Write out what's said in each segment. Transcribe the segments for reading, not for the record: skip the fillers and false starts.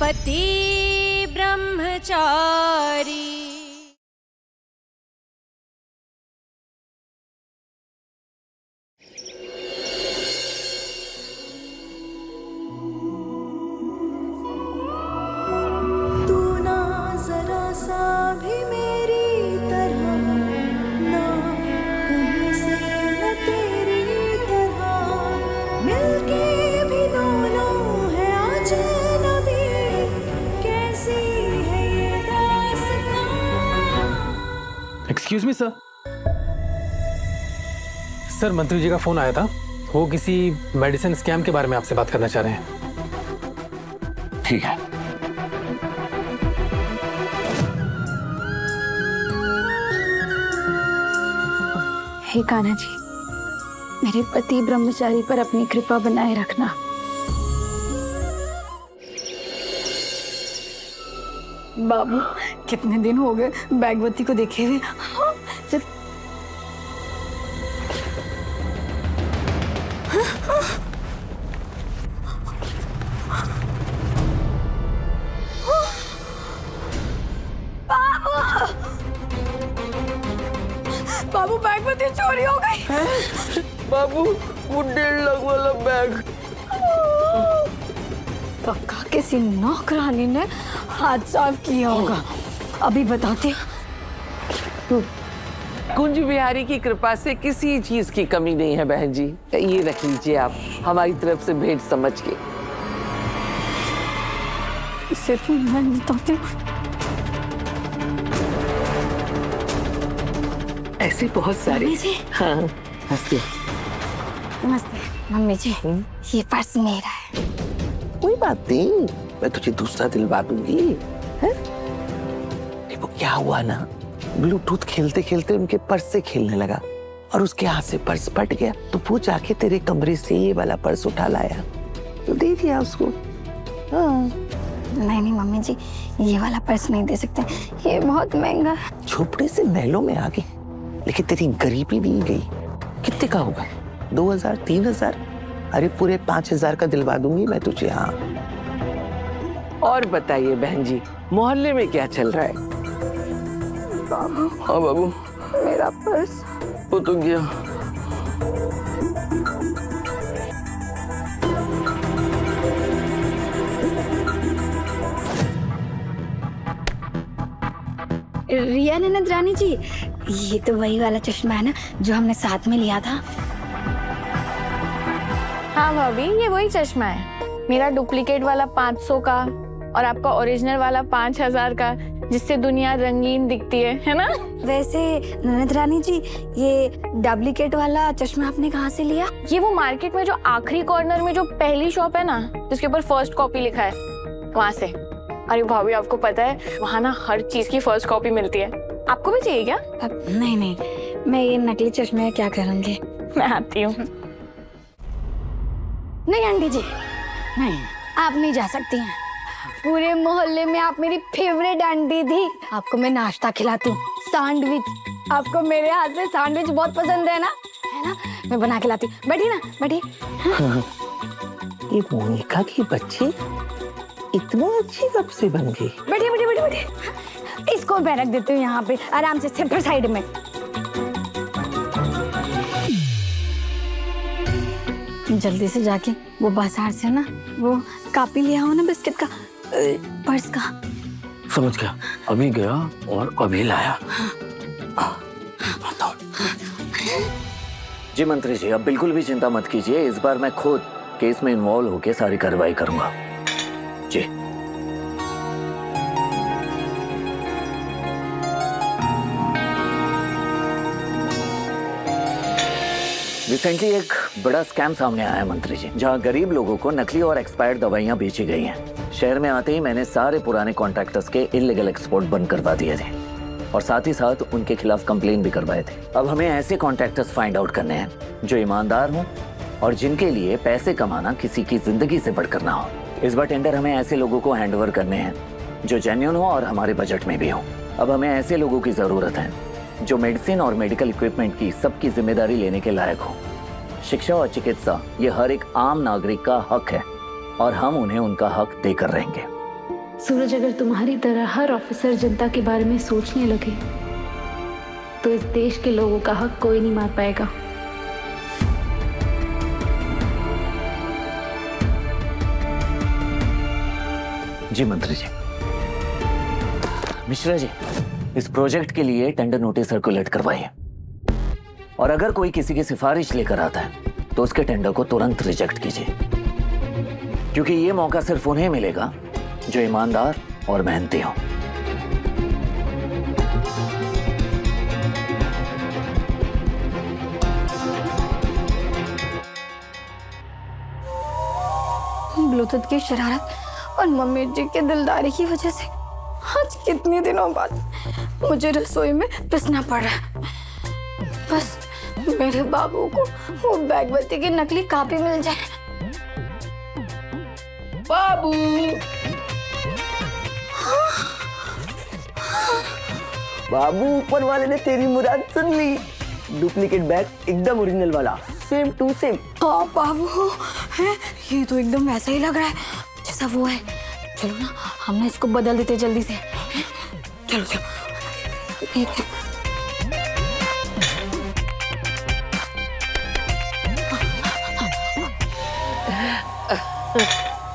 पति ब्रह्मचारी। तू ना जरा सा भी मेरी तरह, ना कहीं से न तेरी तरह, मिलके भी दोनों है अजनबी, कैसी है ये दास्तां। Excuse me sir. सर, मंत्री जी का फोन आया था। वो किसी मेडिसिन स्कैम के बारे में आपसे बात करना चाह रहे हैं। ठीक है। हे कान्हा जी, मेरे पति ब्रह्मचारी पर अपनी कृपा बनाए रखना। बाबू, कितने दिन हो गए बैगवती को देखे हुए। बाबू, बैगवती चोरी हो गई। बाबू, वो 1.5 लाख वाला बैग। पक्का किसी नौकरानी ने हाथ साफ किया होगा। अभी बताते। कुंज बिहारी की कृपा से किसी चीज की कमी नहीं है बहन जी। ये रख लीजिए आप, हमारी तरफ से भेंट समझ के। सिर्फ मैं बताती हूँ। ऐसे बहुत सारे। मम्मी जी। हाँ, हंसते। नमस्ते मम्मी जी, ये पर्स मेरा है। कोई बात नहीं, मैं तुझे दूसरा दिलवा दूंगी। वो क्या हुआ ना, ब्लूटूथ खेलते खेलते उनके पर्स से खेलने लगा और उसके हाथ से पर्स फट गया, तो वो जाके तेरे कमरे से ये वाला पर्स उठा लाया, तो दे दिया उसको। हाँ। नहीं मम्मी जी, ये वाला पर्स नहीं दे सकते, ये बहुत महंगा है। झोपड़े से महलों में आ गई, लेकिन तेरी गरीबी नहीं गई। कितने का होगा? 2000, 3000? अरे पूरे 5000 का दिलवा दूंगी मैं तुझे। हाँ। और बताइए बहन जी, मोहल्ले में क्या चल रहा है? बाबू, हाँ बाबू, मेरा पर्स। वो तो गया। रिया ननद रानी जी, ये तो वही वाला चश्मा है ना जो हमने साथ में लिया था। हाँ भाभी, ये वही चश्मा है। मेरा डुप्लीकेट वाला 500 का और आपका ओरिजिनल वाला 5000 का, जिससे दुनिया रंगीन दिखती है ना? वैसे ननद रानी जी, ये डुप्लीकेट वाला चश्मा आपने कहाँ से लिया? ये वो मार्केट में जो आखिरी कॉर्नर में जो पहली शॉप है ना, जिसके ऊपर फर्स्ट कॉपी लिखा है, वहाँ से। अरे भाभी, आपको पता है वहाँ ना हर चीज की फर्स्ट कॉपी मिलती है। आपको भी चाहिए क्या? नहीं, मैं ये नकली चश्मे क्या करूँगी। मैं आती हूँ। नहीं आंटी जी, नहीं, आप नहीं जा सकती हैं। पूरे मोहल्ले में आप मेरी फेवरेट आंटी थी। आपको मैं नाश्ता खिलाती हूँ, सैंडविच। आपको मेरे हाथ से सैंडविच बहुत पसंद है ना? मैं बना के लाती हूँ। बैठिए ना, बैठिए। हाँ। ये मोनिका की बच्ची इतनी अच्छी कब से बन गई? बैठिए। इसको मैं रख देती हूँ यहाँ पे आराम से सेंटर साइड में। जल्दी से जाके वो बाजार से ना वो कापी लिया हो ना बिस्किट का, पर्स का। समझ गया, अभी गया और अभी लाया। जी मंत्री जी, अब बिल्कुल भी चिंता मत कीजिए। इस बार मैं खुद केस में इन्वॉल्व होकर सारी कार्रवाई करूंगा। जी। रिसेंटली एक बड़ा स्कैम सामने आया है मंत्री जी, जहां गरीब लोगों को नकली और एक्सपायर्ड दवाइयां बेची गई हैं। शहर में आते ही मैंने सारे पुराने कॉन्ट्रैक्टर्स के इल्लीगल एक्सपोर्ट बंद करवा दिए थे और साथ ही साथ उनके खिलाफ कंप्लेन भी करवाए थे। अब हमें ऐसे कॉन्ट्रैक्टर्स फाइंड आउट करने हैं जो ईमानदार हों और जिनके लिए पैसे कमाना किसी की जिंदगी से बढ़कर ना हो। इस बार टेंडर हमें ऐसे लोगों को हैंडओवर करने हैं जो जेन्युइन हो और हमारे बजट में भी हो। अब हमें ऐसे लोगों की जरूरत है जो मेडिसिन और मेडिकल इक्विपमेंट की सबकी जिम्मेदारी लेने के लायक हो। शिक्षा और चिकित्सा ये हर एक आम नागरिक का हक है और हम उन्हें उनका हक देकर रहेंगे। सूरज, अगर तुम्हारी तरह हर ऑफिसर जनता के बारे में सोचने लगे तो इस देश के लोगों का हक कोई नहीं मार पाएगा। जी मंत्री जी। मिश्रा जी, इस प्रोजेक्ट के लिए टेंडर नोटिस सर्कुलेट करवाइए और अगर कोई किसी की सिफारिश लेकर आता है तो उसके टेंडर को तुरंत रिजेक्ट कीजिए, क्योंकि ये मौका सिर्फ उन्हें मिलेगा जो ईमानदार और मेहनती हो। ब्लूटूथ की शरारत और मम्मी जी के दिलदारी की वजह से आज कितने दिनों बाद मुझे रसोई में पिसना पड़ रहा है। बस मेरे बाबू को वो बैगवती की नकली कॉपी मिल जाए। बाबू, बाबू, ऊपर वाले ने तेरी मुराद सुन ली। डुप्लीकेट बैग एकदम ओरिजिनल वाला, सेम टू सेम। हाँ बाबू है, ये तो एकदम वैसा ही लग रहा है जैसा वो है। चलो ना, हमने इसको बदल देते जल्दी से। चलो चलो।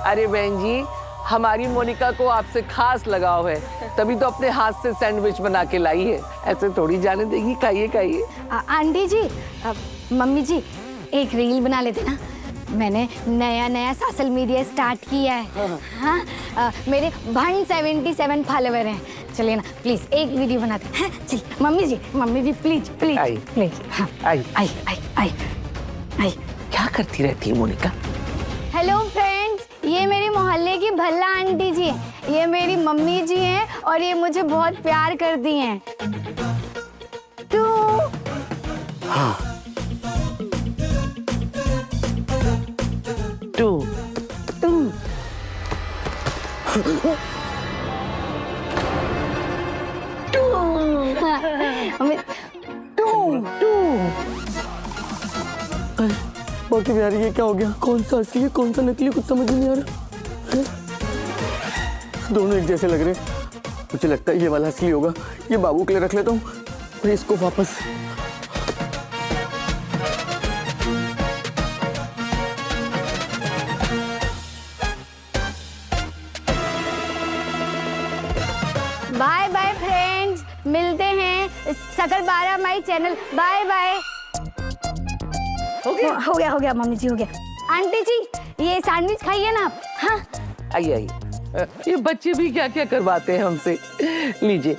अरे बहन जी, हमारी मोनिका को आपसे खास लगाव है, तभी तो अपने हाथ से सैंडविच बना के लाई है। ऐसे थोड़ी जाने देगी। खाइए खाइए। आंटी जी, मम्मी जी, एक रील बना लेते ना। मैंने नया सोशल मीडिया स्टार्ट किया है। हाँ, मेरे 177 फॉलोवर हैं। चलिए ना प्लीज एक वीडियो बनाते हैं। चलिए मम्मी जी प्लीज प्लीज आई। प्लीज। हाँ, आई। आई। क्या करती रहती है मोनिका? हेलो फ्रेंड्स, ये मेरे मोहल्ले की भल्ला आंटी जी हैं। ये मेरी मम्मी जी हैं और ये मुझे बहुत प्यार करती हैं। तू हाँ। टू तुम बाकी यार ये क्या हो गया? कौन सा असली है कौन सा नकली, कुछ समझ नहीं आ रहा है? दोनों एक जैसे लग रहे हैं। मुझे लगता है ये वाला असली होगा। ये बाबू के लिए रख लेता हूँ और इसको वापस। बाय बाय फ्रेंड्स, मिलते हैं सकल 12 मई चैनल। Bye bye. हो गया मम्मी जी, हो गया। आंटी जी, ये सैंडविच खाइए ना आप। हाँ आइए। ये बच्चे भी क्या क्या करवाते हैं हमसे। लीजिए।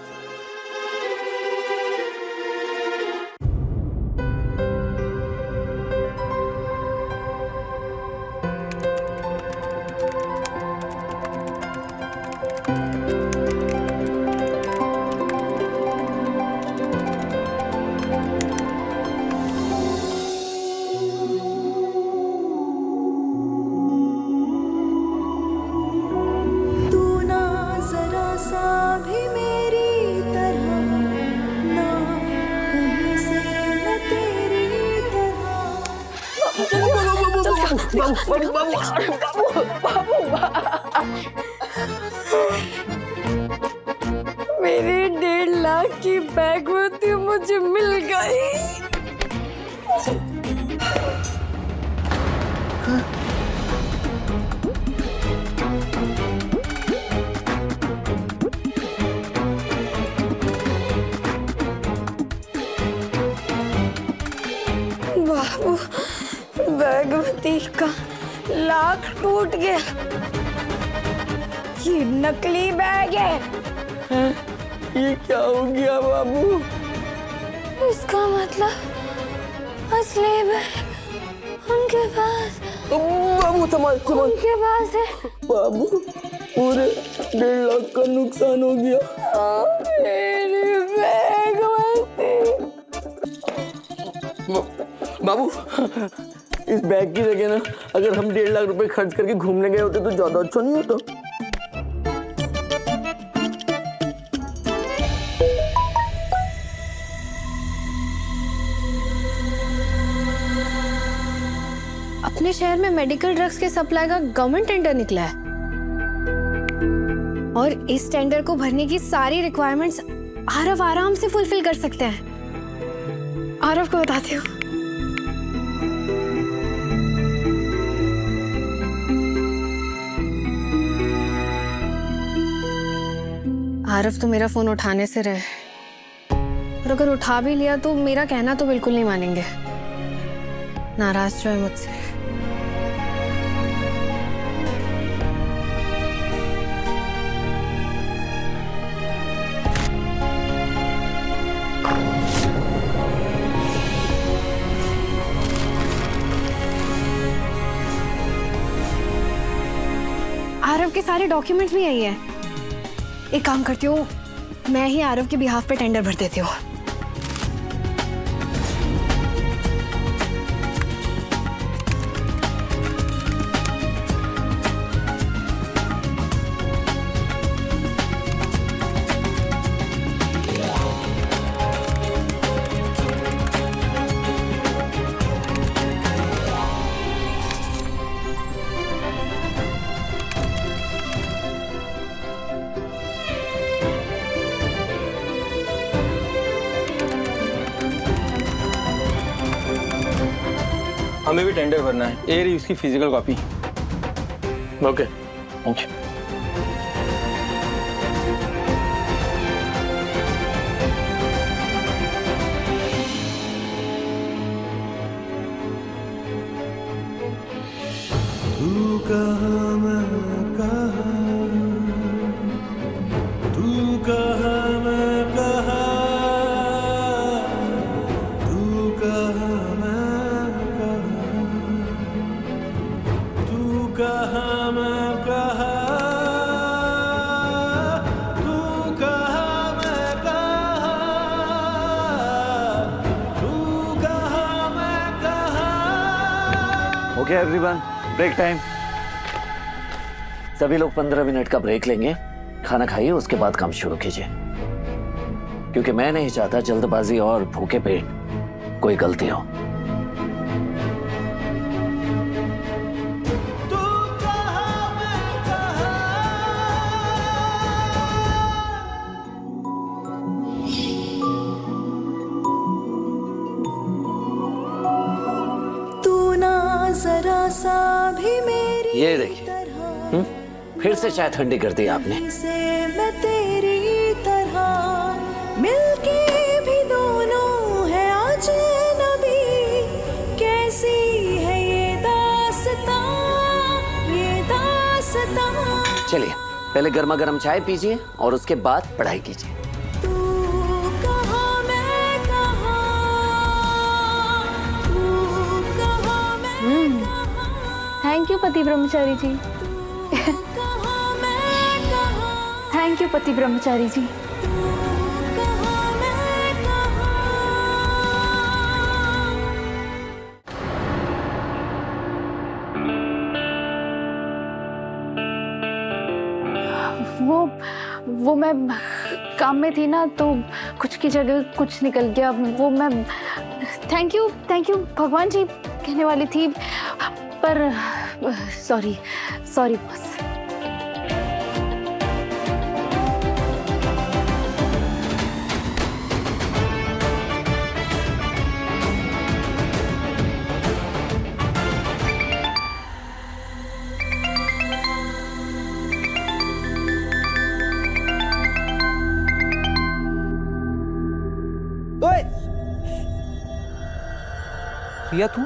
तू ना जरा सा भी मेरी तरह, ना कहीं से न तेरी मेरी 1.5 लाख की बैगवती मुझे मिल गई। बाबू, बैगवती का लाख टूट गया। ये नकली बैग है। ये क्या हो गया बाबू? इसका मतलब असली बैग उनके पास बाबू संभाल। उनके पास है। बाबू, पूरे 1.5 लाख का नुकसान हो गया। मेरी बैगवती। बाबू, इस बैग की जगह ना अगर हम 1.5 लाख रुपए खर्च करके घूमने गए होते तो ज्यादा अच्छा नहीं होता? अपने शहर में मेडिकल ड्रग्स के सप्लाई का गवर्नमेंट टेंडर निकला है। और इस टेंडर को भरने की सारी रिक्वायरमेंट्स आरव आराम से फुलफिल कर सकते हैं। आरव को बताती हूँ। आरव तो मेरा फोन उठाने से रहे, और अगर उठा भी लिया तो मेरा कहना तो बिल्कुल नहीं मानेंगे, नाराज जो है मुझसे। आरव के सारे डॉक्यूमेंट्स भी यही है। एक काम करती हूँ, मैं ही आरव के बिहाफ पे टेंडर भर देती हूँ। हमें भी टेंडर भरना है। ये रही उसकी physical copy. Okay, thank you. तू कहाँ मैं कहाँ, तू कहाँ मैं कहाँ, तू कहाँ मैं कहाँ, तू कहाँ मैं कहाँ, तू कहाँ मैं कहाँ, तू कहाँ मैं कहाँ। Okay everyone, break time. सभी लोग 15 मिनट का ब्रेक लेंगे, खाना खाइए, उसके बाद काम शुरू कीजिए, क्योंकि मैं नहीं चाहता जल्दबाजी और भूखे पेट कोई गलती हो। तू कहाँ मैं कहाँ, तू ना जरा सा भी मेरी ये देखिए, फिर से चाय ठंडी कर दी आपने। से मैं तेरी तरह मिलके भी दोनों है अजनबी, कैसी है ये दास्तां, ये दास्तां। चलिए, पहले गर्मा गर्म चाय पीजिए और उसके बाद पढ़ाई कीजिए। तू कहाँ मैं कहाँ, तू कहाँ मैं कहाँ, थैंक यू पति ब्रह्मचारी जी। कहाँ मैं कहाँ, थैंक यू पति ब्रह्मचारी जी। कहाँ मैं कहाँ। वो मैं काम में थी ना, तो कुछ की जगह कुछ निकल गया। वो मैं थैंक यू भगवान जी कहने वाली थी, पर सॉरी बॉस। रिया तू?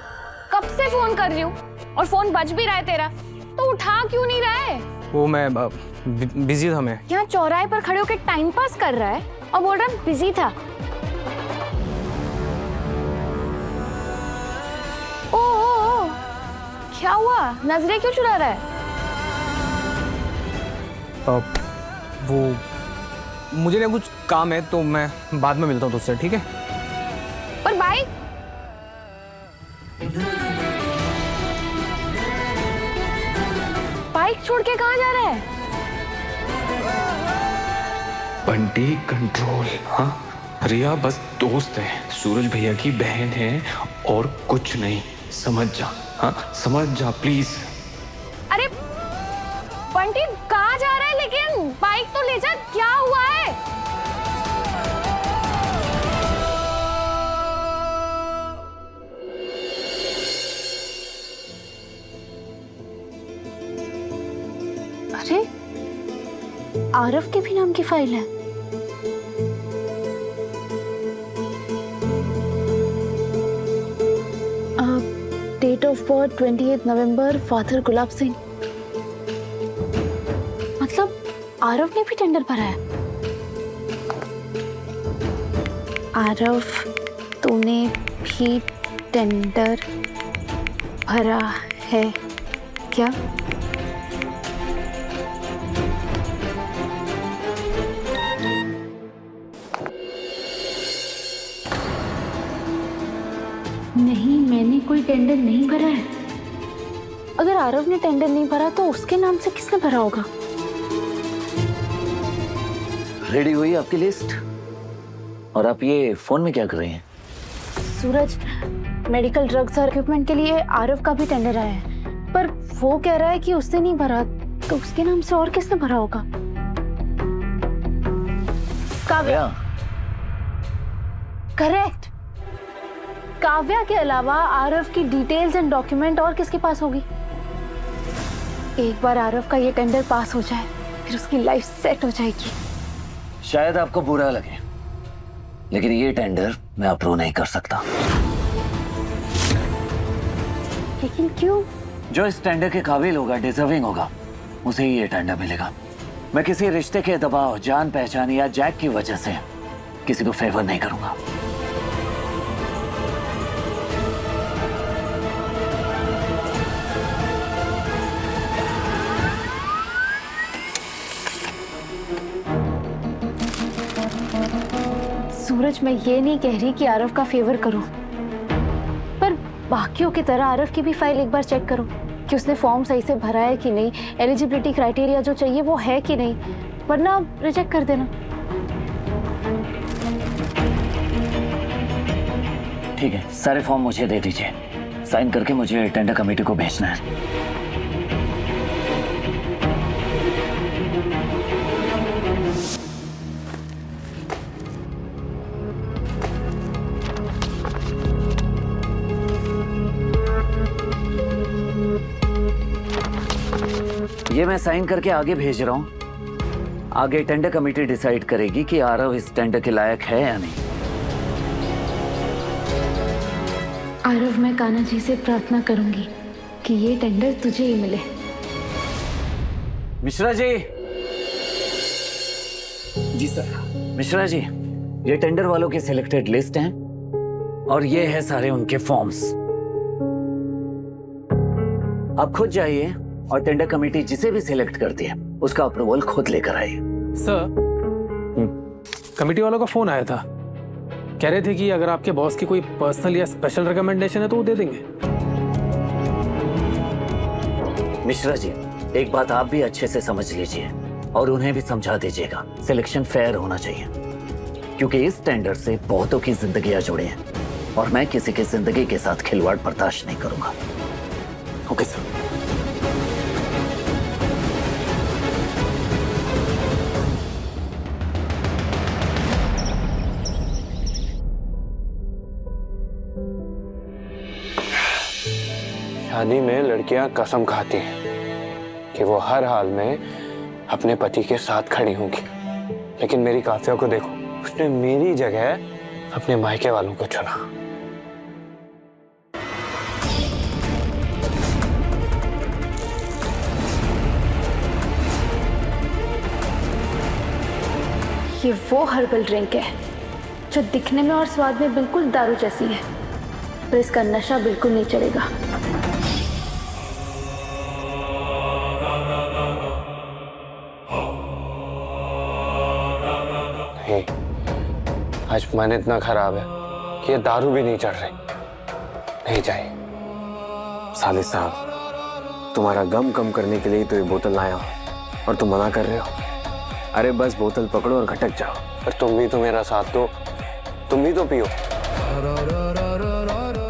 कब से फोन कर रही हूँ और फोन बज भी रहा है तेरा, तो उठा क्यों नहीं रहा है? वो मैं बिजी था मैं। यहाँ चौराहे पर खड़े होकर टाइम पास कर रहा है और बोल रहा है बिजी था। ओ, क्या हुआ? नजरें क्यों चुरा रहा है? वो मुझे ना कुछ काम है, तो मैं बाद में मिलता हूँ तुझसे, ठीक है? पर बाइक छोड़ के कहाँ जा रहा है? बंटी कंट्रोल। हाँ रिया बस दोस्त है, सूरज भैया की बहन है और कुछ नहीं, समझ जा। हाँ समझ जा प्लीज। अरे बंटी कहाँ जा रहा है? लेकिन बाइक अरे आरव के भी नाम की फाइल है। Date of birth 28 November, father Gulab Singh. मतलब आरव ने भी टेंडर भरा है। आरव, तूने भी टेंडर भरा है क्या? नहीं, मैंने कोई टेंडर नहीं भरा है। अगर आरव ने टेंडर नहीं भरा तो उसके नाम से किसने भरा होगा? रेडी हुई आपकी लिस्ट? और आप ये फोन में क्या कर रही हैं? सूरज, मेडिकल ड्रग्स और इक्विपमेंट के लिए आरव का भी टेंडर आया है, पर वो कह रहा है कि उसने नहीं भरा, तो उसके नाम से और किसने भरा होगा? काव्या। करेक्ट। काव्या के अलावा आरव की डिटेल्स एंड डॉक्यूमेंट और किसके पास होगी? एक बार आरव का ये टेंडर पास हो जाए, फिर उसकी लाइफ सेट हो जाएगी। शायद आपको बुरा लगे, लेकिन ये टेंडर मैं अप्रूव नहीं कर सकता। लेकिन क्यों? जो इस टेंडर के काबिल होगा, डिजर्विंग होगा, उसे ही ये टेंडर मिलेगा। मैं किसी रिश्ते के दबाव, जान पहचान या जैक की वजह से किसी को फेवर नहीं करूंगा। सूरज, मैं ये नहीं कह रही कि आरव का फेवर करो, पर बाकियों की तरह आरव की भी फाइल एक बार चेक करो कि उसने फॉर्म सही से भरा है कि नहीं, एलिजिबिलिटी क्राइटेरिया जो चाहिए वो है कि नहीं, वरना रिजेक्ट कर देना। ठीक है, सारे फॉर्म मुझे दे दीजिए, साइन करके मुझे टेंडर कमेटी को भेजना है। ये मैं साइन करके आगे भेज रहा हूं। आगे टेंडर कमेटी डिसाइड करेगी कि आरव इस टेंडर के लायक है या नहीं। आरव, मैं कान्हा जी से प्रार्थना करूंगी कि ये टेंडर तुझे ही मिले। मिश्रा जी। जी सर। मिश्रा जी, ये टेंडर वालों की सिलेक्टेड लिस्ट है और ये है सारे उनके फॉर्म्स। आप खुद जाइए और टेंडर कमेटी जिसे भी सिलेक्ट करती है उसका अप्रूवल खुद लेकर आइए। सर, कमेटी वालों का फोन आया था, कह रहे थे कि अगर आपके बॉस की कोई पर्सनल या स्पेशल रिकमेंडेशन है तो वो दे देंगे। मिश्रा जी, एक बात आप भी अच्छे से समझ लीजिए और उन्हें भी समझा दीजिएगा, सिलेक्शन फेयर होना चाहिए, क्योंकि इस टेंडर से बहुतों की जिंदगियां जुड़ी हैं और मैं किसी की जिंदगी के साथ खिलवाड़ बर्दाश्त नहीं करूंगा। Okay sir. शादी में लड़कियां कसम खाती हैं कि वो हर हाल में अपने पति के साथ खड़ी होंगी, लेकिन मेरी काफिया को देखो, उसने मेरी जगह अपने मायके वालों को चुना। ये वो हर्बल ड्रिंक है जो दिखने में और स्वाद में बिल्कुल दारू जैसी है, पर इसका नशा बिल्कुल नहीं चलेगा। आज मन इतना खराब है कि ये दारू भी नहीं चढ़ रही। नहीं चाहिए। साले साहब, तुम्हारा गम कम करने के लिए तो ये बोतल लाया हूं और तुम मना कर रहे हो। अरे बस बोतल पकड़ो और घटक जाओ। पर तुम भी तो मेरा साथ दो, तुम भी तो पियो।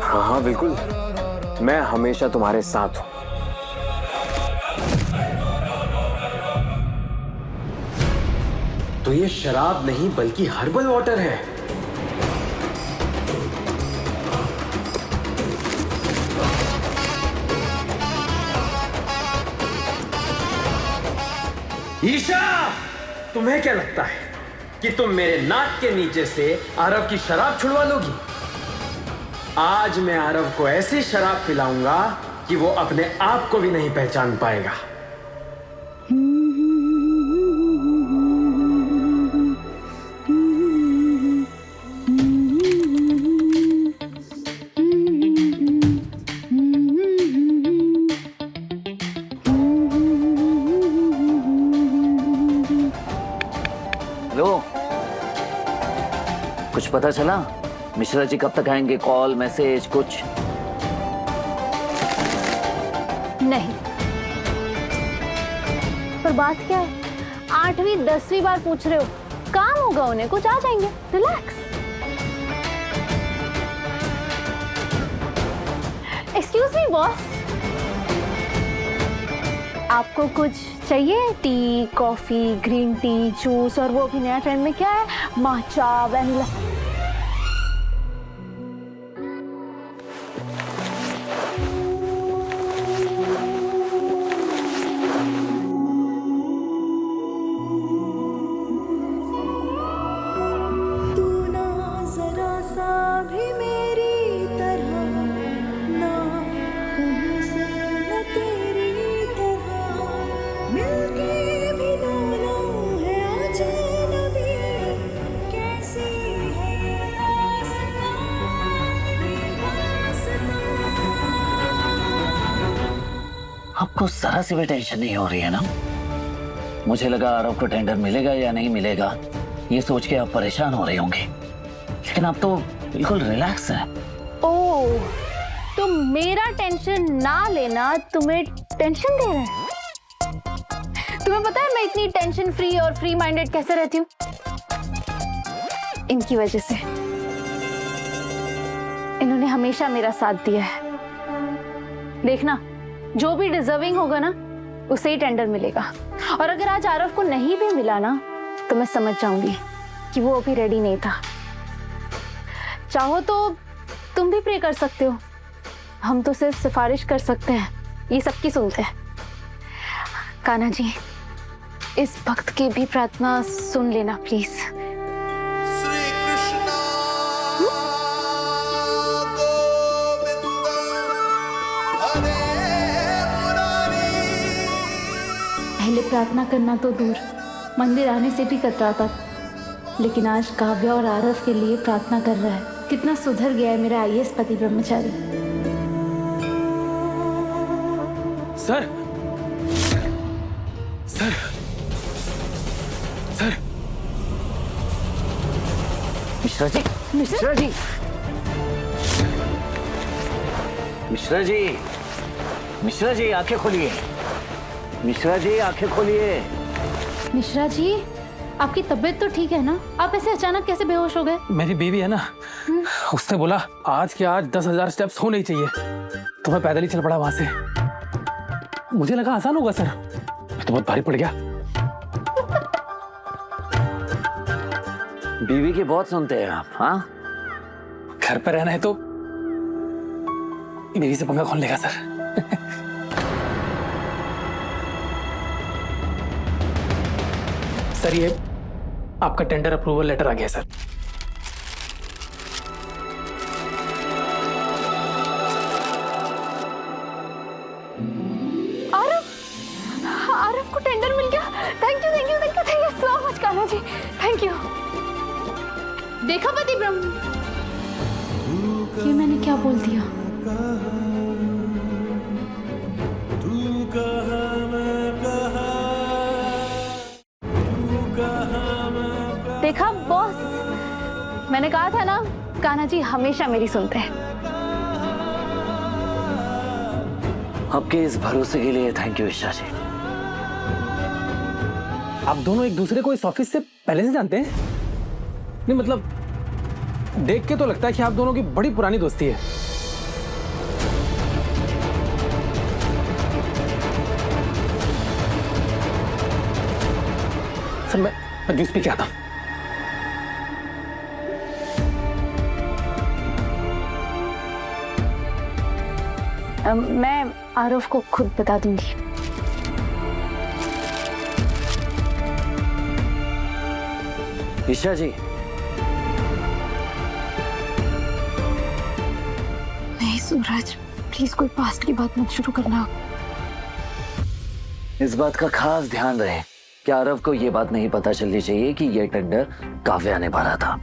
हाँ हाँ बिल्कुल, मैं हमेशा तुम्हारे साथ हूं। तो ये शराब नहीं बल्कि हर्बल वाटर है। ईशा, तुम्हें क्या लगता है कि तुम मेरे नाक के नीचे से आरव की शराब छुड़वा लोगी? आज मैं आरव को ऐसी शराब पिलाऊंगा कि वो अपने आप को भी नहीं पहचान पाएगा। हेलो, कुछ पता चला? मिश्रा जी कब तक आएंगे? कॉल, मैसेज कुछ? नहीं। पर बात क्या है? 8वीं 10वीं बार पूछ रहे हो। काम होगा उन्हें, कुछ आ जाएंगे। रिलैक्स। एक्सक्यूज मी बॉस, आपको कुछ चाहिए? T, coffee, green tea, juice, और वो भी नया ट्रेंड में क्या है, माचा, वैनिला। तू ना जरा सा भी मेरी तरह, ना कहीं से न तेरी तरह, मिलके भी दोनों है अजनबी, कैसी है ये दास्तां, ये दास्तां। आपको जरा सी भी टेंशन नहीं हो रही है ना? मुझे लगा आरव को टेंडर मिलेगा या नहीं मिलेगा, ये सोच के आप परेशान हो रहे होंगे, लेकिन आप तो बिल्कुल रिलैक्स हैं। ओह, तो मेरा टेंशन ना लेना तुम्हें टेंशन दे रहा है? तुम्हें पता है मैं इतनी टेंशन फ्री और फ्री माइंडेड कैसे रहती हूँ? इनकी वजह से। इन्होंने हमेशा मेरा साथ दिया है। देखना, जो भी डिजर्विंग होगा ना, उसे ही टेंडर मिलेगा। और अगर आज आरव को नहीं भी मिला ना, तो मैं समझ जाऊंगी कि वो अभी रेडी नहीं था। चाहो तो तुम भी प्रे कर सकते हो, हम तो सिर्फ सिफारिश कर सकते हैं, ये सबकी सुनते हैं। कान्हा जी, इस भक्त की भी प्रार्थना सुन लेना प्लीज। श्री कृष्णा गोविंद हरे मुरारी। पहले प्रार्थना करना तो दूर, मंदिर आने से भी कतराता, लेकिन आज काव्या और आरव के लिए प्रार्थना कर रहा है। कितना सुधर गया है मेरा IAS पति ब्रह्मचारी। Sir, sir, sir, Mishra ji, Mishra ji, Mishra ji, Mishra ji आंखें खोलिए। मिश्रा जी आंखें खोलिए। मिश्रा जी, आपकी तबीयत तो ठीक है ना? आप ऐसे अचानक कैसे बेहोश हो गए? मेरी बीवी है ना, उसने बोला आज के आज 10,000 स्टेप्स होने ही चाहिए, तो मैं पैदल ही चल पड़ा वहां से। मुझे लगा आसान होगा सर, तो बहुत भारी पड़ गया। बीवी की बहुत सुनते हैं आप, हाँ? घर पर रहना है तो बीवी से पंगा कौन लेगा सर? सर, ये आपका टेंडर अप्रूवल लेटर आ गया सर। आरव को टेंडर मिल गया। Thank you, thank you, thank you, thank you so much Kanha ji, thank you. देखा पति ब्रह्म, ये मैंने क्या बोल दिया? देखा बॉस, मैंने कहा था ना, कान्हा जी हमेशा मेरी सुनते हैं। आपके इस भरोसे के लिए थैंक यू ईशा जी। आप दोनों एक दूसरे को इस ऑफिस से पहले से जानते हैं? नहीं मतलब देख के तो लगता है कि आप दोनों की बड़ी पुरानी दोस्ती है। सर, मैं जूस पी के आता हूं। मैं आरव को खुद बता दूंगी। ईशा जी, नहीं सूरज, प्लीज कोई पास्ट की बात मत शुरू करना। इस बात का खास ध्यान रहे कि आरव को ये बात नहीं पता चलनी चाहिए कि ये टेंडर काव्या ने भरा था।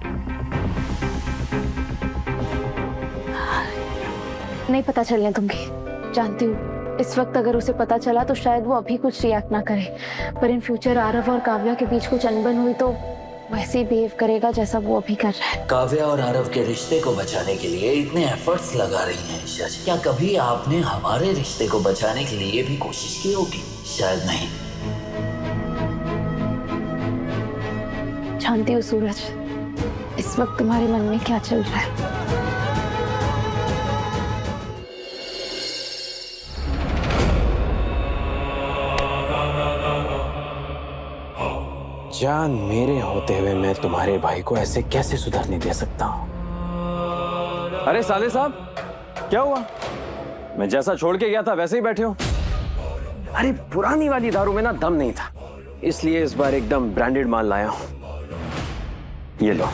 नहीं पता चलने दूंगी, जानती हूँ इस वक्त अगर उसे पता चला तो शायद वो अभी कुछ रिएक्ट ना करे, पर इन फ्यूचर आरव और काव्या के बीच कुछ अनबन हुई तो वैसे ही बिहेव करेगा जैसा वो अभी कर रहा है। काव्या और आरव के रिश्ते को बचाने के लिए इतने एफर्ट्स लगा रही हैं ईशा जी, क्या कभी आपने हमारे रिश्ते को बचाने के लिए भी कोशिश की होगी? शायद नहीं। जानती हूँ सूरज, इस वक्त तुम्हारे मन में क्या चल रहा है। जान मेरे होते हुए मैं तुम्हारे भाई को ऐसे कैसे सुधरने दे सकता हूँ? अरे साले साहब, क्या हुआ? मैं जैसा छोड़ के गया था वैसे ही बैठे हो। अरे पुरानी वाली दारू में ना दम नहीं था, इसलिए इस बार एकदम ब्रांडेड माल लाया हूं। ये लो।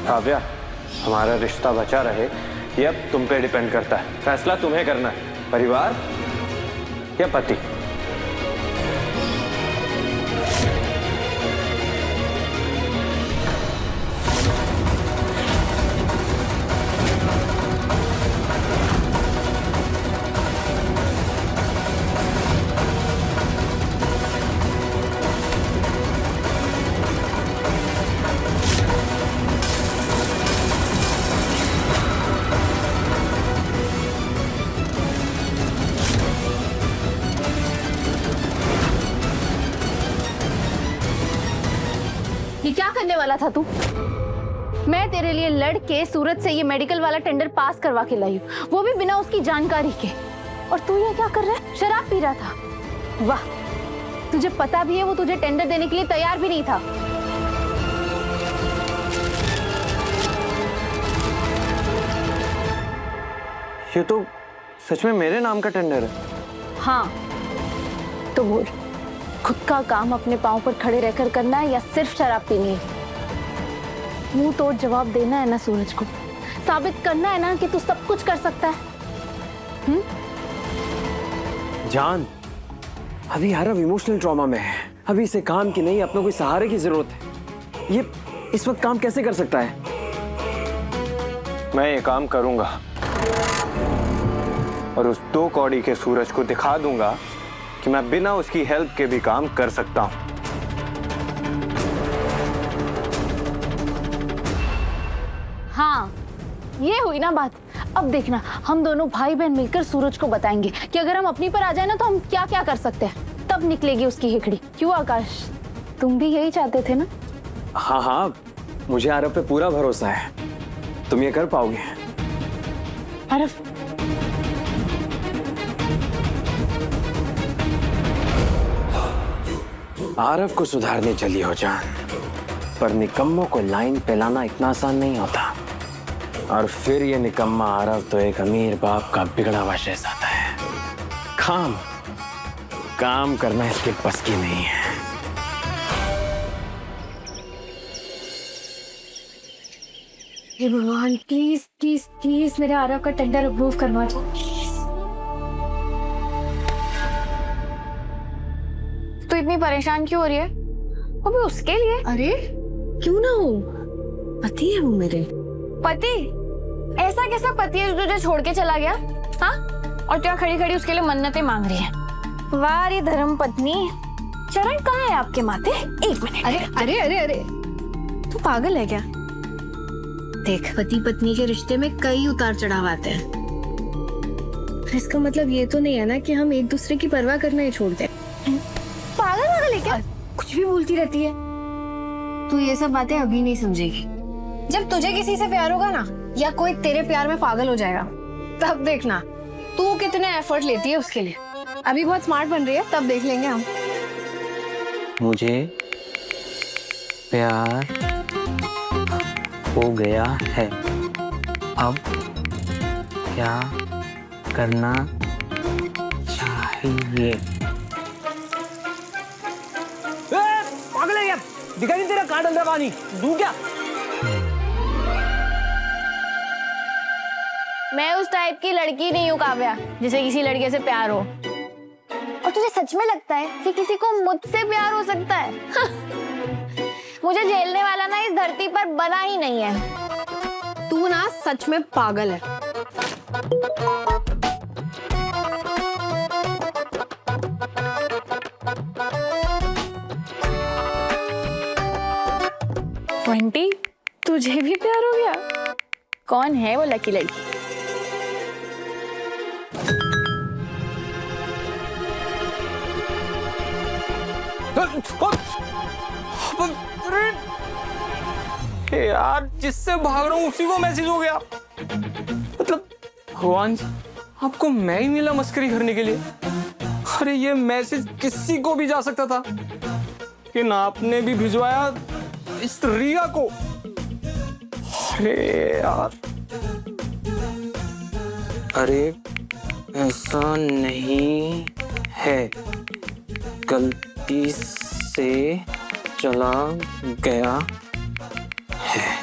काव्या, हमारा रिश्ता बचा रहे ये अब तुम पे डिपेंड करता है। फैसला तुम्हें करना है, परिवार या पति। ये क्या करने वाला था तू? मैं तेरे लिए लड़ के सूरज से ये मेडिकल वाला टेंडर पास करवा के लाई हूँ, वो भी बिना उसकी जानकारी के। और तू ये क्या कर रहा है? शराब पी रहा था। वाह, तुझे पता भी है वो तुझे टेंडर देने के लिए तैयार भी नहीं था। ये तो सच में मेरे नाम का टेंडर है। हाँ, तो बोल, खुद का काम अपने पाँव पर खड़े रहकर करना है या सिर्फ शराब पीनी है? मुंह तोड़ जवाब देना है ना सूरज को, साबित करना है ना कि तू सब कुछ कर सकता है। जान, अभी आरव इमोशनल ट्रॉमा में है, अभी इसे काम की नहीं अपनों कोई सहारे की जरूरत है। ये इस वक्त काम कैसे कर सकता है? मैं ये काम करूंगा और उस 2 कौड़ी के सूरज को दिखा दूंगा कि मैं बिना उसकी हेल्प के भी काम कर सकता हूं। हाँ, ये हुई ना बात। अब देखना, हम दोनों भाई बहन मिलकर सूरज को बताएंगे कि अगर हम अपनी पर आ जाए ना तो हम क्या क्या कर सकते हैं। तब निकलेगी उसकी हिकड़ी। क्यों आकाश, तुम भी यही चाहते थे ना? हाँ हाँ, मुझे आरव पे पूरा भरोसा है, तुम ये कर पाओगे। आरव, आरव को सुधारने चली हो जान, पर निकम्मों को लाइन पे लाना इतना आसान नहीं होता। और फिर ये निकम्मा आरव तो एक अमीर बाप का बिगड़ा हुआ शहजादा है। काम करना इसके बस की नहीं है। हे भगवान, प्लीज प्लीज प्लीज मेरे आरव का टेंडर अप्रूव करवा दो। तो इतनी परेशान क्यों हो रही है? वो भी उसके लिए? अरे क्यों ना हो, पति है वो मेरे। पति? ऐसा कैसा पति है जो तुझे छोड़ के चला गया? हाँ, और क्या खड़ी खड़ी उसके लिए मन्नतें मांग रही है? वाह रे धर्म पत्नी, चरण कहाँ है आपके माथे? 1 मिनट। अरे अरे अरे अरे, तू पागल है क्या? देख, पति पत्नी के रिश्ते में कई उतार चढ़ाव आते हैं। इसका मतलब ये तो नहीं है ना कि हम एक दूसरे की परवाह करना ही छोड़ दें। पागल है क्या? कुछ भी बोलती रहती है। तू ये सब बातें अभी नहीं समझेगी। जब तुझे किसी से प्यार होगा ना, या कोई तेरे प्यार में पागल हो जाएगा, तब देखना तू कितने एफर्ट लेती है उसके लिए। अभी बहुत स्मार्ट बन रही है, तब देख लेंगे हम। मुझे प्यार हो गया है, अब क्या करना चाहिए। पागल है क्या? दिखाई नहीं तेरा कहाँ डल रहा पानी? दूं क्या? मैं उस टाइप की लड़की नहीं हूँ काव्या जिसे किसी लड़के से प्यार हो। और तुझे सच में लगता है कि किसी को मुझसे प्यार हो सकता है? मुझे झेलने वाला ना इस धरती पर बना ही नहीं है। तू ना सच में पागल है। बंटी, तुझे भी प्यार हो गया? कौन है वो लकी लड़की? यार जिससे भाग रहा हूँ उसी को मैसेज हो गया। मतलब भगवान जी, आपको मैं ही मिला मस्करी करने के लिए। अरे ये मैसेज किसी को भी जा सकता था, कि ना आपने भी भिजवाया इस रिया को। अरे यार, अरे ऐसा नहीं है, गलती से चला गया है।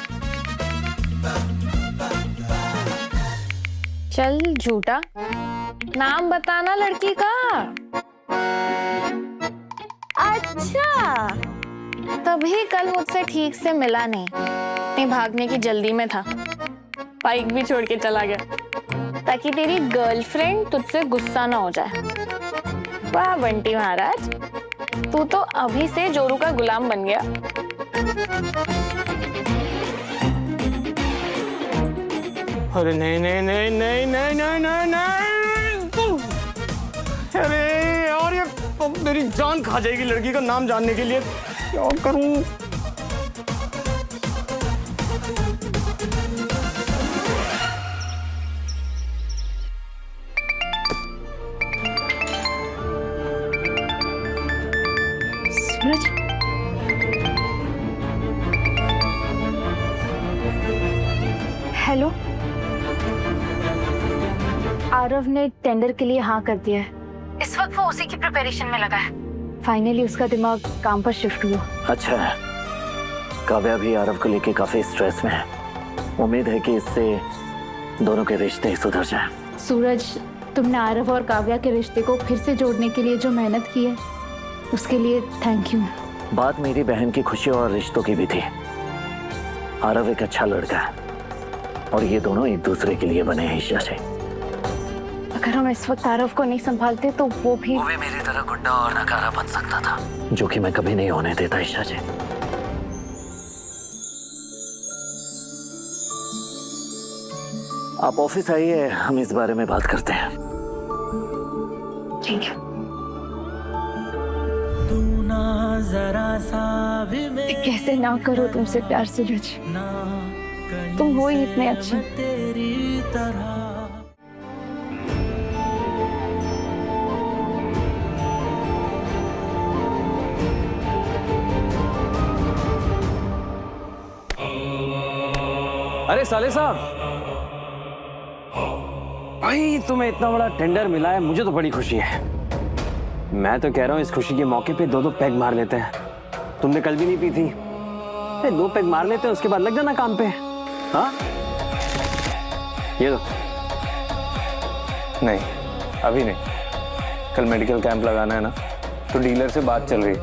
चल झूठा, नाम बताना लड़की का। अच्छा, तभी कल मुझसे ठीक से मिला नहीं। नहीं, भागने की जल्दी में था, बाइक भी छोड़ के चला गया ताकि तेरी गर्लफ्रेंड तुझसे गुस्सा ना हो जाए। वाह बंटी महाराज, तू तो अभी से जोरू का गुलाम बन गया। अरे नहीं नहीं नहीं नहीं नहीं नहीं नहीं नहीं, अरे यार ये अब मेरी जान खा जाएगी लड़की का नाम जानने के लिए। क्या करूं? सूरज, हेलो। आरव ने टेंडर के लिए हाँ कर दिया है। इस वक्त वो उसी की प्रिपरेशन में लगा है। फाइनली उसका दिमाग काम पर शिफ्ट हुआ। अच्छा है, काव्या भी आरव को लेके काफी स्ट्रेस में है। उम्मीद है कि इससे दोनों के रिश्ते सुधर जाएं। सूरज, तुमने आरव और काव्या के रिश्ते को फिर से जोड़ने के लिए जो मेहनत की है, उसके लिए थैंक यू। बात मेरी बहन की खुशी और रिश्तों की भी थी। आरव एक अच्छा लड़का है और ये दोनों एक दूसरे के लिए बने हैं ईशा से। अगर हम इस वक्त आरव को नहीं संभालते तो वो भी मेरी तरह गुंडा और नकारा बन सकता था, जो कि मैं कभी नहीं होने देता ईशा जी। आप ऑफिस आइए, हम इस बारे में बात करते हैं। ठीक है। कैसे ना करो तुमसे प्यार सूरज, तुम हो ही इतने अच्छे। अरे साले साहब, भाई तुम्हें इतना बड़ा टेंडर मिला है, मुझे तो बड़ी खुशी है। मैं तो कह रहा हूँ इस खुशी के मौके पे 2-2 पैग मार लेते हैं। तुमने कल भी नहीं पी थी, 2 पैग मार लेते हैं, उसके बाद लग जाना काम पे। हाँ, ये लो। नहीं, अभी नहीं। कल मेडिकल कैंप लगाना है ना, तो डीलर से बात चल रही है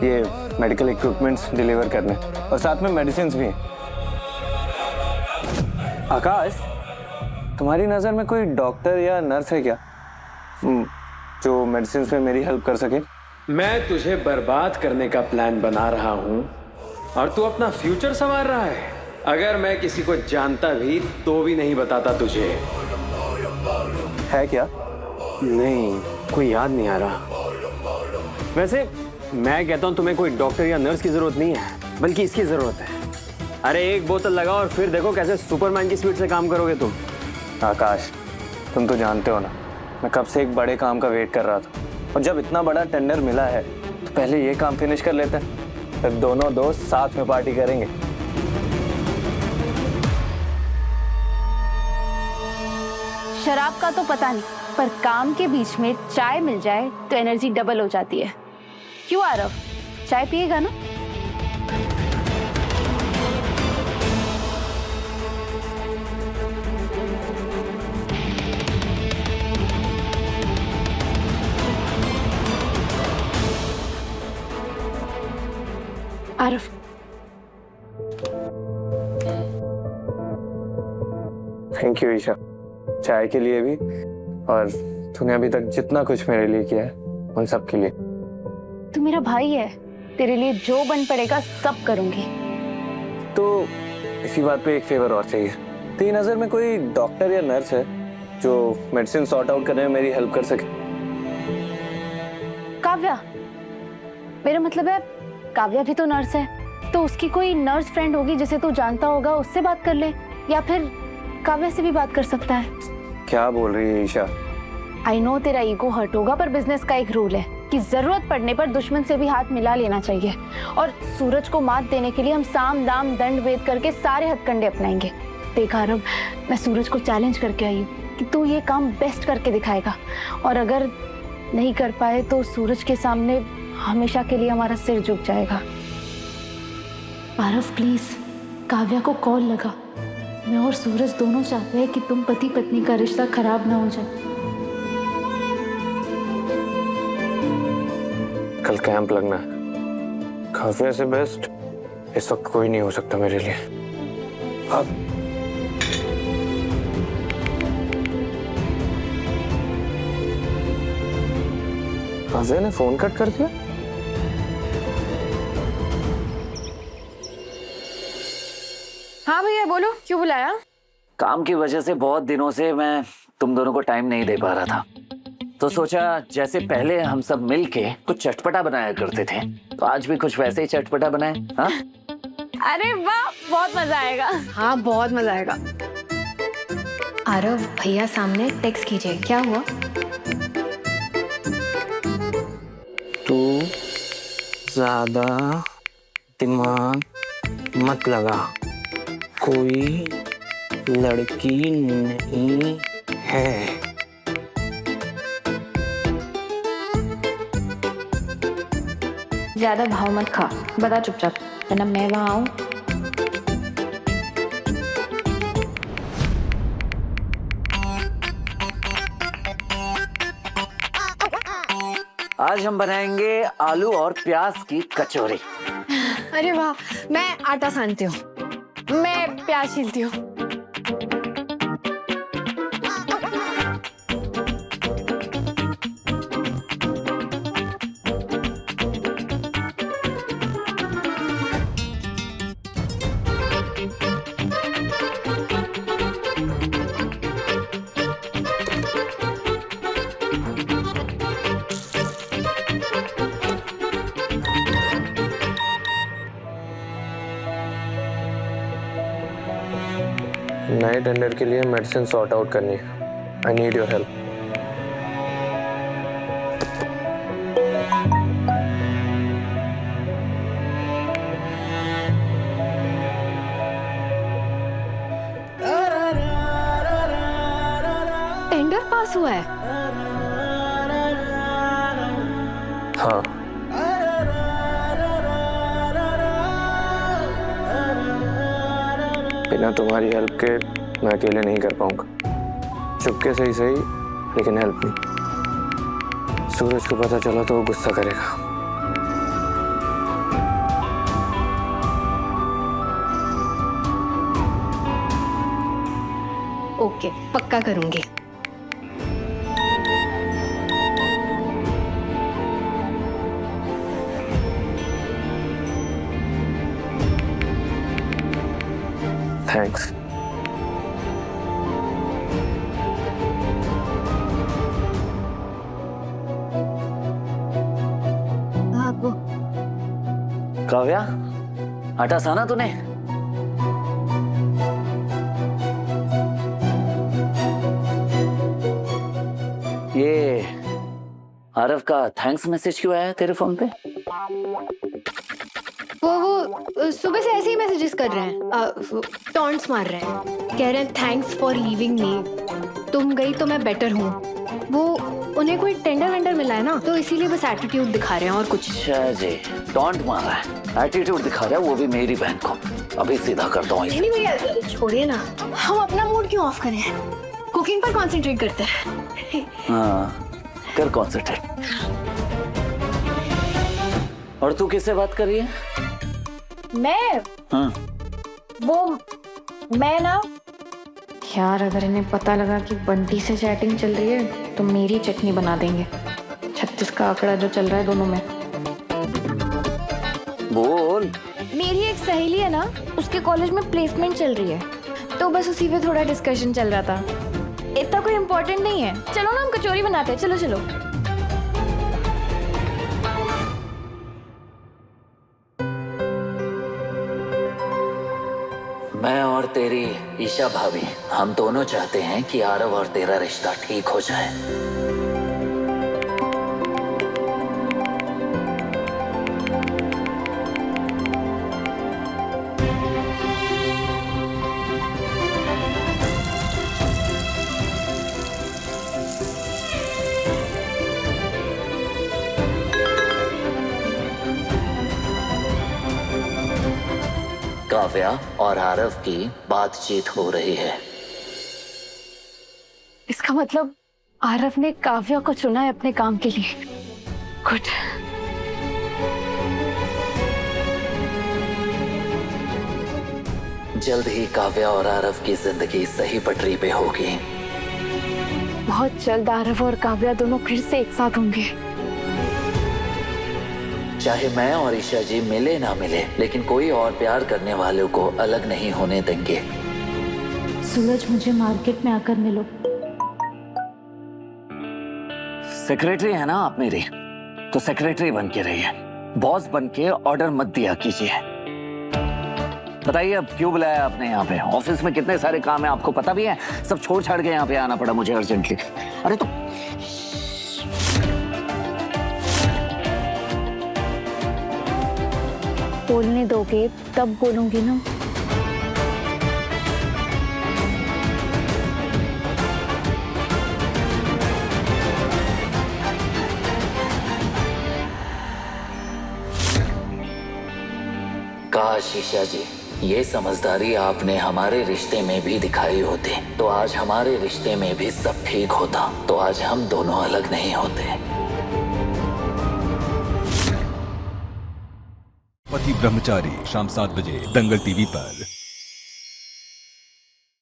ये मेडिकल इक्विपमेंट्स डिलीवर करने, और साथ में मेडिसिन भी। आकाश, तुम्हारी नज़र में कोई डॉक्टर या नर्स है क्या जो मेडिसिन में मेरी हेल्प कर सके? मैं तुझे बर्बाद करने का प्लान बना रहा हूं और तू अपना फ्यूचर संवार रहा है। अगर मैं किसी को जानता भी तो भी नहीं बताता तुझे। है क्या? नहीं, कोई याद नहीं आ रहा। वैसे मैं कहता हूँ तुम्हें कोई डॉक्टर या नर्स की जरूरत नहीं है, बल्कि इसकी जरूरत है। अरे एक बोतल लगाओ और फिर देखो कैसे सुपरमैन की स्पीड से काम करोगे तुम। आकाश, तुम तो जानते हो ना, मैं कब से एक बड़े काम का वेट कर रहा था, और जब इतना बड़ा टेंडर मिला है तो पहले ये काम फिनिश कर लेते हैं, फिर दोनों दोस्त साथ में पार्टी करेंगे। शराब का तो पता नहीं, पर काम के बीच में चाय मिल जाए तो एनर्जी डबल हो जाती है। क्यों आरव, चाय पिएगा ना? आरव, थैंक यू ईशा, चाय के लिए भी और तूने अभी तक जितना कुछ मेरे लिए किया है उन सब के लिए। तू मेरा भाई है, तेरे लिए जो बन पड़ेगा सब करूंगी। तो इसी बात पे एक फेवर और चाहिए। तेरी नजर में कोई डॉक्टर या नर्स है जो मेडिसिन सॉर्ट आउट करने में मेरी हेल्प कर सके? काव्या, मेरा मतलब है काव्या भी तो नर्स है, तो उसकी कोई नर्स फ्रेंड होगी जिसे तू जानता होगा, उससे बात कर ले, या फिर काव्या से भी बात कर सकता है। क्या बोल रही है ईशा? आई नो तेरा ईगो हर्ट होगा, पर बिजनेस का एक रूल है कि जरूरत पड़ने पर दुश्मन से भी हाथ मिला लेना चाहिए, और सूरज को मात देने के लिए हम साम दाम दंड भेद करके सारे हथकंडे अपनाएंगे। देख आरव, मैं सूरज को चैलेंज करके आई हूँ कि तू ये काम बेस्ट करके दिखाएगा, और अगर नहीं कर पाए तो सूरज के सामने हमेशा के लिए हमारा सिर झुक जाएगा। आरव प्लीज काव्या को कॉल लगा, मैं और सूरज दोनों चाहते हैं कि तुम पति पत्नी का रिश्ता खराब ना हो जाए। कल कैंप लगना है, काव्या से बेस्ट इस वक्त कोई नहीं हो सकता मेरे लिए। अब काव्या ने फोन कट कर दिया। हाँ भैया बोलो, क्यों बुलाया? काम की वजह से बहुत दिनों से मैं तुम दोनों को टाइम नहीं दे पा रहा था, तो सोचा जैसे पहले हम सब मिलके कुछ चटपटा बनाया करते थे, तो आज भी कुछ वैसे ही चटपटा बनाए। हाँ? अरे वाह, बहुत मजा आएगा। हाँ बहुत मजा आएगा। आरव भैया सामने टेक्स्ट कीजिए, क्या हुआ? तू ज्यादा दिमाग मत लगा, कोई लड़की नहीं है। ज्यादा भाव मत खा, बता चुपचाप, वरना मैं वहां आऊं। आज हम बनाएंगे आलू और प्याज की कचौरी। अरे वाह, मैं आटा सानती हूँ। मैं प्याज छीलती हूँ। नए टेंडर के लिए मेडिसिन सॉर्ट आउट करनी है। I need your help. Tender pass हुआ है? हाँ, बिना तुम्हारी हेल्प के मैं अकेले नहीं कर पाऊंगा। चुपके से ही सही, लेकिन हेल्प नहीं। सूरज को पता चला तो वो गुस्सा करेगा। ओके, पक्का करूंगी। थैंक्स। काव्या, आटा साना तूने? ये आरव का थैंक्स मैसेज क्यों आया तेरे फोन पे? वो सुबह से ऐसे ही मैसेजेस कर रहे हैं, टॉन्ट्स मार रहे हैं, कह रहे हैं थैंक्स फॉर लीविंग मी, तुम गई तो मैं बेटर हूँ। वो उन्हें कोई टेंडर वेंडर मिला है ना, तो इसीलिए बस एटीट्यूड दिखा रहे हैं और कुछ। अच्छा जी, टॉन्ट मार रहा है, एटीट्यूड दिखा रहा है, वो भी मेरी बहन को। अभी सीधा करता हूँ इसे। नहीं भैया, छोड़िए ना, हम अपना मूड क्यों ऑफ करें, कुकिंग पर कंसंट्रेट करते हैं। हाँ, कर कॉन्सेंट्रेट। और तू किससे बात कर रही है? मैं मैं ना यार, अगर इन्हें पता लगा कि बंटी से चैटिंग चल रही है तो मेरी चटनी बना देंगे। 36 का आंकड़ा जो चल रहा है दोनों में। बोल। मेरी एक सहेली है ना, उसके कॉलेज में प्लेसमेंट चल रही है, तो बस उसी पे थोड़ा डिस्कशन चल रहा था। इतना कोई इम्पोर्टेंट नहीं है। चलो ना, हम कचौरी बनाते हैं। चलो चलो। मैं और तेरी ईशा भाभी, हम दोनों चाहते हैं कि आरव और तेरा रिश्ता ठीक हो जाए। काव्या और आरव की बातचीत हो रही है। इसका मतलब आरव ने काव्या को चुना है अपने काम के लिए। गुड। जल्द ही काव्या और आरव की जिंदगी सही पटरी पे होगी। बहुत जल्द आरव और काव्या दोनों फिर से एक साथ होंगे। चाहे मैं और ईशा जी मिले ना मिले, लेकिन कोई और प्यार करने वालों को अलग नहीं होने देंगे। सूरज, मुझे मार्केट में आकर मिलो। सेक्रेटरी है ना आप मेरी, तो सेक्रेटरी बन के रहिए, बॉस बन के ऑर्डर मत दिया कीजिए। बताइए अब क्यों बुलाया आपने यहाँ पे? ऑफिस में कितने सारे काम है, आपको पता भी है। सब छोड़ छाड़ के यहाँ पे आना पड़ा मुझे अर्जेंटली। अरे तो बोलने दोगे तब बोलूंगी ना। काश ईशा जी, ये समझदारी आपने हमारे रिश्ते में भी दिखाई होती, तो आज हमारे रिश्ते में भी सब ठीक होता, तो आज हम दोनों अलग नहीं होते। पति ब्रह्मचारी, शाम 7 बजे दंगल टीवी पर।